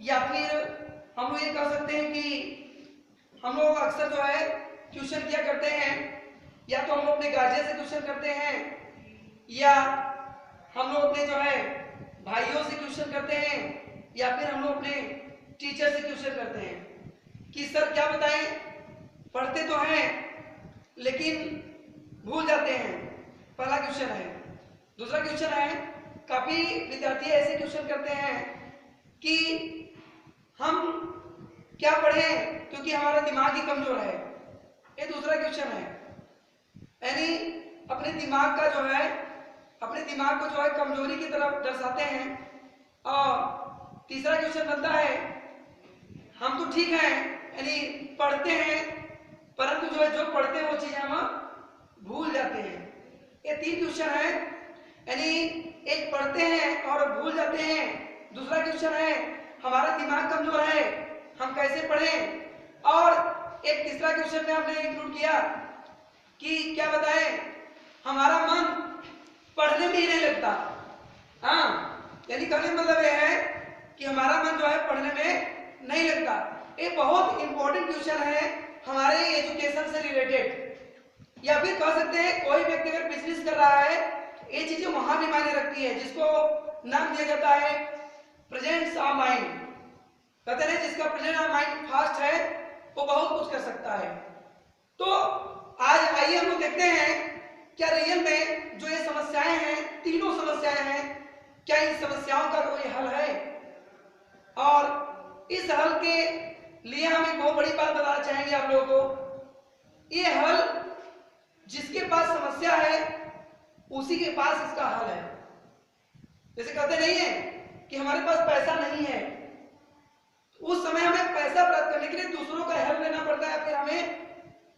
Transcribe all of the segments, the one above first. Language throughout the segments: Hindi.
या फिर हम लोग ये कह सकते हैं कि हम लोग अक्सर जो है ट्यूशन किया करते हैं, या तो हम लोग अपने गार्जियन से ट्यूशन करते हैं, या हम लोग अपने जो है भाइयों से ट्यूशन करते हैं, या फिर हम लोग अपने टीचर से ट्यूशन करते हैं कि सर क्या बताएं, पढ़ते तो हैं लेकिन भूल जाते हैं। पहला क्वेश्चन है। दूसरा क्वेश्चन है, काफी विद्यार्थी ऐसे क्वेश्चन करते हैं कि हम क्या पढ़ें क्योंकि हमारा दिमाग ही कमजोर है। ये दूसरा क्वेश्चन है, यानी अपने दिमाग का जो है, अपने दिमाग को जो है कमजोरी की तरफ दर्शाते हैं। और तीसरा क्वेश्चन बनता है, हम तो ठीक हैं यानी पढ़ते हैं, परंतु जो है जो पढ़ते हैं वो चीजें हम भूल जाते हैं। ये तीन क्वेश्चन है, यानी एक पढ़ते हैं और भूल जाते हैं, दूसरा क्वेश्चन है हमारा दिमाग कमजोर है, हम कैसे पढ़ें, और एक तीसरा क्वेश्चन में आपने इंक्लूड किया कि क्या बताएं, हमारा मन पढ़ने में ही नहीं लगता। हाँ, यानी कहने का मतलब यह है कि हमारा मन जो है पढ़ने में नहीं लगता। ये बहुत इंपॉर्टेंट क्वेश्चन है हमारे एजुकेशन से रिलेटेड। या फिर कह सकते हैं कोई व्यक्ति अगर बिजनेस कर रहा है, ये चीजें वहां भी मायने रखती है, जिसको नाम दिया जाता है प्रेजेंस ऑफ माइंड। कहते हैं जिसका प्रेजेंस ऑफ माइंड फास्ट है वो बहुत कुछ कर सकता है। तो आज आइए हम लोग देखते हैं क्या रियल में जो ये समस्याएं हैं, तीनों समस्याएं हैं, क्या इन समस्याओं का कोई हल है। और इस हल के लिए हम एक बहुत बड़ी बात बताना चाहेंगे आप लोगों को। ये हल जिसके पास समस्या है उसी के पास इसका हल है। जैसे कहते नहीं है कि हमारे पास पैसा नहीं है, उस समय हमें पैसा प्राप्त करने के लिए दूसरों का हेल्प लेना पड़ता है, फिर हमें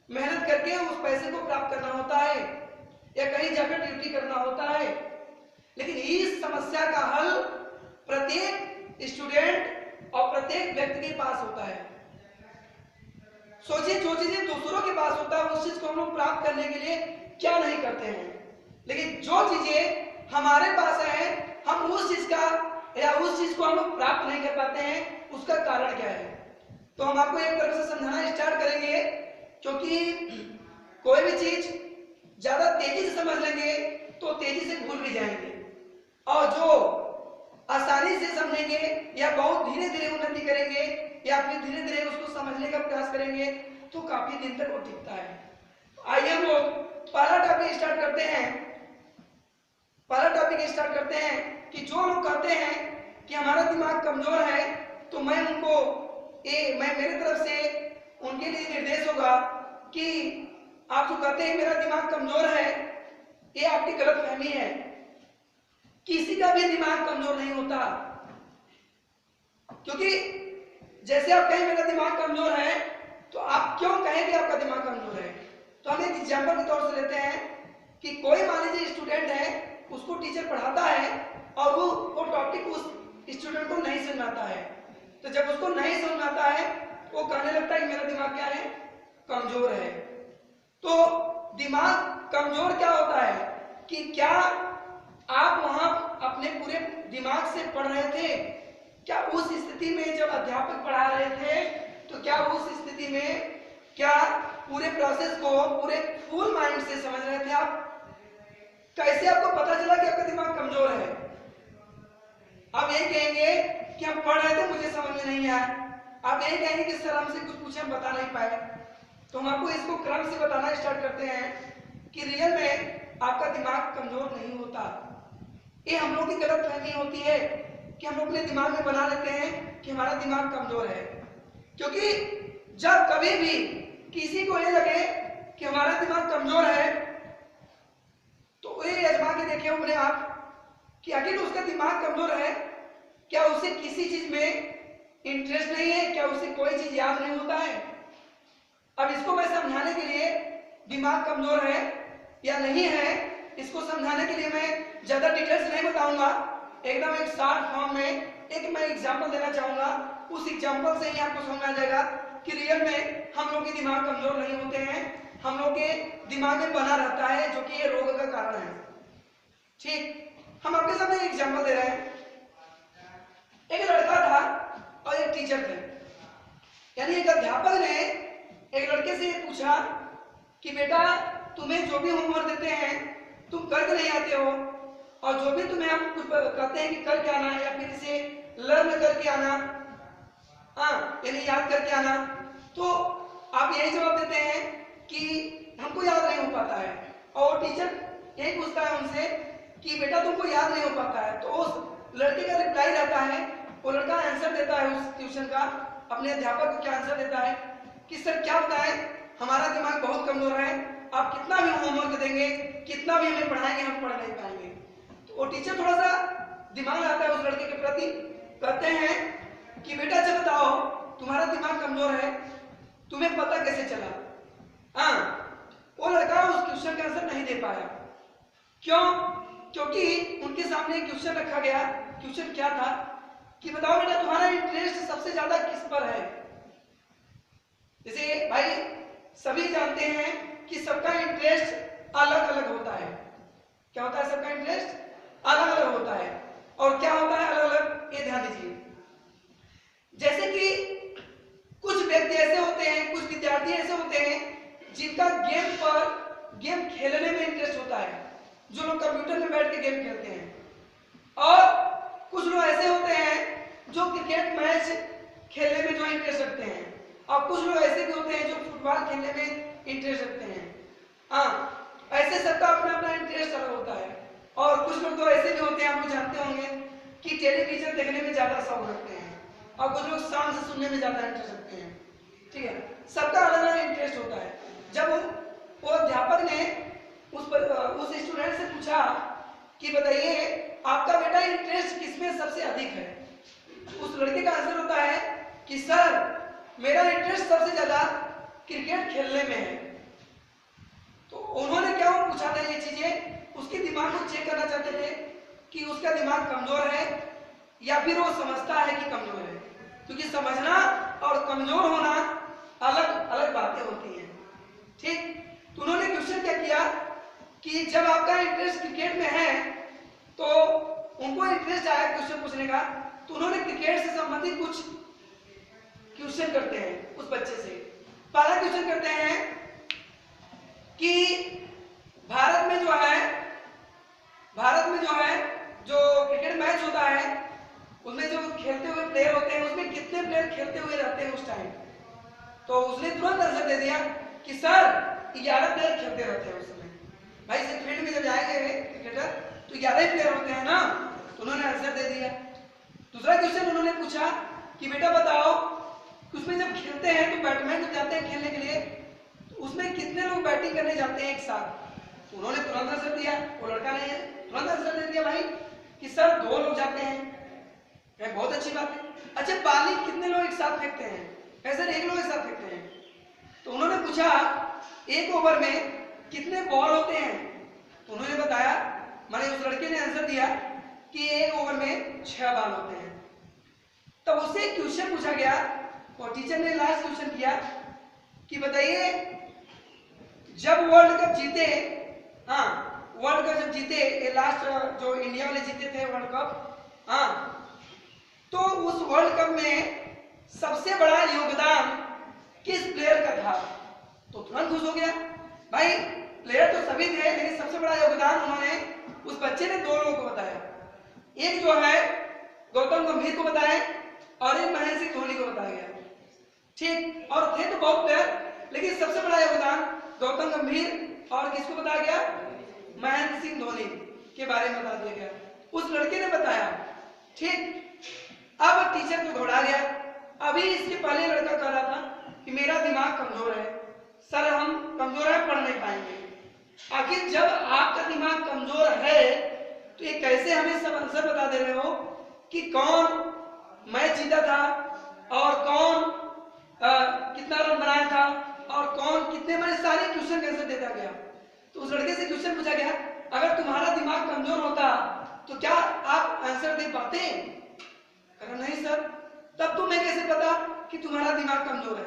मेहनत करके उस पैसे को प्राप्त करना होता है या कहीं जाकर ड्यूटी करना होता है। लेकिन इस समस्या का हल प्रत्येक स्टूडेंट और प्रत्येक व्यक्ति के पास होता है। सोचिए जो चीजें दूसरों के पास होता है उस चीज को हम लोग प्राप्त करने के लिए क्या नहीं करते हैं, लेकिन जो चीजें हमारे पास है हम उस चीज का या उस चीज को हम लोग प्राप्त नहीं कर पाते हैं, उसका कारण क्या है। तो हम आपको एक तरफ से समझाना स्टार्ट करेंगे, क्योंकि कोई भी चीज ज्यादा तेजी से समझ लेंगे तो तेजी से भूल भी जाएंगे, और जो आसानी से समझेंगे या बहुत धीरे धीरे उन्नति करेंगे या फिर धीरे धीरे उसको समझने का प्रयास करेंगे तो काफी दिन तक वो टिकता है। आइए हम लोग पहला टॉपिक स्टार्ट करते हैं। पहला टॉपिक स्टार्ट करते हैं कि जो लोग कहते हैं कि हमारा दिमाग कमजोर है, तो मैं उनको मैं मेरी तरफ से उनके लिए निर्देश होगा कि आप जो कहते हैं मेरा दिमाग कमजोर है, ये आपकी गलतफहमी है। किसी का भी दिमाग कमजोर नहीं होता, क्योंकि जैसे आप कहें मेरा दिमाग कमजोर है तो आप क्यों कहें कि आपका दिमाग कमजोर है। तो हम एक एग्जांपल के तौर से लेते हैं कि कोई मान लीजिए स्टूडेंट है, उसको टीचर पढ़ाता है और वो टॉपिक उस स्टूडेंट को नहीं समझ आता है, तो जब उसको नहीं समझ आता है वो कहने लगता है कि मेरा दिमाग क्या है, कमजोर है। तो दिमाग कमजोर क्या होता है कि क्या आप वहां अपने पूरे दिमाग से पढ़ रहे थे, क्या उस स्थिति में जब अध्यापक पढ़ा रहे थे तो क्या उस स्थिति में क्या पूरे प्रोसेस को पूरे फुल माइंड से समझ रहे थे आप। कैसे आपको पता चला कि आपका दिमाग कमजोर है। आप यही कहेंगे कि हम पढ़ रहे थे मुझे समझ में नहीं आया, आप यही कहेंगे कि सर हमसे कुछ पूछे हम बता नहीं पाए। तो हम आपको इसको क्रम से बताना स्टार्ट करते हैं कि रियल में आपका दिमाग कमजोर नहीं होता। ये हम लोग की गलतफहमी होती है कि हम लोग अपने दिमाग में बना लेते हैं कि हमारा दिमाग कमजोर है, क्योंकि जब कभी भी किसी को ये लगे कि हमारा दिमाग कमजोर है तो ये आजमा के देखिए अपने आप कि आखिर उसका दिमाग कमजोर है, क्या उसे किसी चीज में इंटरेस्ट नहीं है, क्या उसे कोई चीज याद नहीं होता है। अब इसको मैं समझाने के लिए दिमाग कमजोर है या नहीं है, इसको समझाने के लिए मैं ज्यादा डिटेल्स नहीं बताऊंगा, एकदम एक शॉर्ट फॉर्म में एक मैं एग्जांपल देना चाहूंगा। उस एग्जांपल से ही आपको समझ आ जाएगा कि रियल में हम लोग के दिमाग कमजोर नहीं होते हैं, हम लोग के दिमाग में बना रहता है, जो कि ये रोग का कारण है। ठीक, हम आपके सामने एग्जांपल दे रहे हैं। एक लड़का था और टीचर थे, यानी एक अध्यापक ने एक लड़के से ये पूछा कि बेटा तुम्हें जो भी होमवर्क देते हैं तुम करके नहीं आते हो, और जो भी तुम्हें हम कुछ कहते हैं कि करके आना या फिर इसे लर्न करके आना, हाँ यानी याद करके आना, तो आप यही जवाब देते हैं कि हमको याद नहीं हो पाता है। और टीचर यही पूछता है उनसे कि बेटा तुमको याद नहीं हो पाता है, तो उस लड़के का रिप्लाई रहता है, वो लड़का आंसर देता है उस ट्यूशन का अपने अध्यापक को क्या आंसर देता है कि सर क्या बताएं, हमारा दिमाग बहुत कमजोर है, आप कितना भी होमवर्क देंगे, कितना भी हमें पढ़ाएंगे, हम पढ़ नहीं पाएंगे। तो वो टीचर थोड़ा सा दिमाग लगाता है उस लड़के के प्रति, कहते हैं कि बेटा अच्छा बताओ तुम्हारा दिमाग कमजोर है, तुम्हें पता कैसे चला? हाँ, वो लड़का उस क्वेश्चन का आंसर नहीं दे पाया। क्यों? क्योंकि उनके सामने एक क्वेश्चन रखा गया। क्वेश्चन क्या था कि बताओ बेटा तुम्हारा इंटरेस्ट सबसे ज्यादा किस पर है? जैसे भाई सभी जानते हैं कि सबका इंटरेस्ट अलग अलग होता है। क्या होता है? सबका इंटरेस्ट अलग अलग होता है। और क्या होता है अलग अलग? ये ध्यान दीजिए। जैसे कि कुछ व्यक्ति ऐसे होते हैं, कुछ विद्यार्थी ऐसे होते हैं जिनका गेम खेलने में इंटरेस्ट होता है, जो लोग कंप्यूटर में बैठ के गेम खेलते हैं। और कुछ लोग ऐसे होते हैं जो क्रिकेट मैच खेलने में जो इंटरेस्ट रखते हैं, और कुछ लोग ऐसे भी होते हैं जो फुटबॉल खेलने में इंटरेस्ट रखते हैं। हाँ, ऐसे सबका अपना अपना इंटरेस्ट अलग होता है। और कुछ लोग तो ऐसे भी होते हैं, आप लोग जानते होंगे कि टेलीविजन देखने में ज्यादा शौक रखते हैं, और कुछ लोग साउंड से सुनने में ज्यादा इंटरेस्ट रखते हैं। ठीक है, सबका अलग अलग इंटरेस्ट होता है। जब वो अध्यापक ने उस स्टूडेंट से पूछा कि बताइए आपका बेटा इंटरेस्ट किसमें सबसे अधिक है, उस लड़के का आंसर होता है कि सर मेरा इंटरेस्ट सबसे ज्यादा क्रिकेट खेलने में है। तो उन्होंने क्या पूछा था ये चीजें, उसके दिमाग को चेक करना चाहते थे कि उसका दिमाग कमजोर है या फिर वो समझता है कि कमजोर है, क्योंकि समझना और कमजोर होना अलग अलग बातें होती हैं। ठीक, तो उन्होंने क्वेश्चन क्या किया कि जब आपका इंटरेस्ट क्रिकेट में है, तो उनको इंटरेस्ट आया क्वेश्चन पूछने का, तो उन्होंने क्रिकेट से संबंधित कुछ क्वेश्चन करते हैं उस बच्चे से। पहला क्वेश्चन करते हैं कि भारत में जो क्रिकेट मैच होता है उसमें जो खेलते हुए प्लेयर होते हैं उसमें कितने प्लेयर खेलते हुए रहते हैं उस टाइम? तो उसने तुरंत आंसर दे दिया कि सर 11 प्लेयर खेलते रहते हैं उस समय। भाई से फील्ड में जब जाएंगे क्रिकेटर तो 11 ही प्लेयर होते हैं ना, तो उन्होंने आंसर दे दिया। दूसरा क्वेश्चन उन्होंने पूछा कि बेटा बताओ उसमें जब खेलते हैं तो बैट्समैन जब जाते हैं खेलने के लिए तो उसमें कितने लोग बैटिंग करने जाते हैं एक साथ? तो उन्होंने तुरंत आंसर दिया, वो लड़का ने तुरंत आंसर दे दिया भाई कि सर 2 लोग जाते हैं। बहुत अच्छी बात है। अच्छा बाली कितने लोग एक साथ फेंकते हैं? सर 1 लोग एक साथ फेंकते हैं। तो उन्होंने पूछा 1 ओवर में कितने बॉल होते हैं? तो उन्होंने बताया, माने उस लड़के ने आंसर दिया कि 1 ओवर में 6 बॉल होते हैं। तब उससे एक क्वेश्चन पूछा गया और टीचर ने लास्ट क्वेश्चन किया कि बताइए जब वर्ल्ड कप जीते, हाँ वर्ल्ड कप जब जीते, ये लास्ट जो इंडिया वाले जीते थे वर्ल्ड कप, हाँ तो उस वर्ल्ड कप में सबसे बड़ा योगदान किस प्लेयर का था? तो तुरंत खुश हो गया। भाई प्लेयर तो सभी थे लेकिन सबसे बड़ा योगदान उन्होंने उस बच्चे ने 2 लोगों को बताया। एक जो है गौतम गंभीर को बताया और एक महेंद्र सिंह धोनी को बताया गया। ठीक, और थे तो बहुत प्लेयर लेकिन सबसे बड़ा योगदान गौतम गंभीर और किसको बताया गया? महेंद्र सिंह धोनी के बारे में बता दिया गया, उस लड़के ने बताया। ठीक, अब टीचर को दौड़ा गया। अभी इसके पहले लड़का कह रहा था कि मेरा दिमाग कमजोर है सर, हम कमजोर है, पढ़ नहीं पाएंगे। आखिर जब आपका दिमाग कमजोर है तो ये कैसे हमें सब आंसर बता दे रहे हो कि कौन मैच जीता था और कौन कितना रन बनाया था और कौन कितने, मैंने सारे क्वेश्चन का आंसर देता गया। तो उस लड़के से क्वेश्चन पूछा गया अगर तुम्हारा दिमाग कमजोर होता तो क्या आप आंसर दे पाते? अगर नहीं सर, तब तुम्हें कैसे पता कि तुम्हारा दिमाग कमजोर है?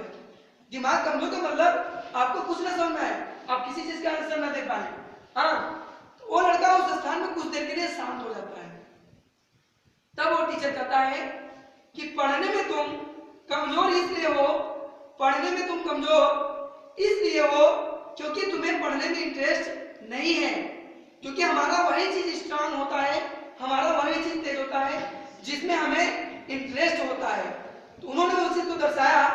दिमाग कमजोर का मतलब आपको कुछ ना समझ में आए, आप किसी चीज का आंसर ना दे पाए। हाँ, तो वो लड़का उस स्थान में कुछ देर के लिए शांत हो जाता है। तब वो टीचर कहता है कि पढ़ने में तुम कमजोर इसलिए हो, पढ़ने में तुम कमजोर इसलिए हो क्योंकि तुम्हें पढ़ने में इंटरेस्ट नहीं है। क्योंकि हमारा वही चीज स्ट्रांग होता है, हमारा वही चीज तेज होता है जिसमें हमें इंटरेस्ट होता है। तो उन्होंने उस चीज को दर्शाया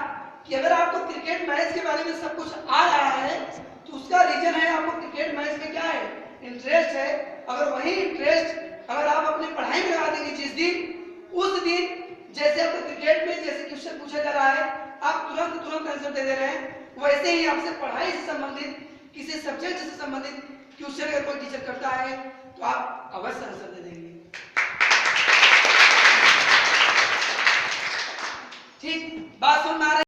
कि अगर आपको क्रिकेट मैच के बारे में सब कुछ आ रहा है तो उसका रीजन है आपको क्रिकेट मैच में क्या है, इंटरेस्ट है। अगर वही इंटरेस्ट अगर आप अपनी पढ़ाई में लगा देंगे जिस दिन, उस दिन जैसे आपको क्रिकेट में जैसे क्वेश्चन पूछा जा रहा है आप तुरंत आंसर दे रहे हैं, वैसे ही आपसे पढ़ाई से संबंधित किसी सब्जेक्ट से संबंधित क्वेश्चन अगर कोई टीचर करता है तो आप अवश्य आंसर दे देंगे। ठीक बात सुन में आ रही है?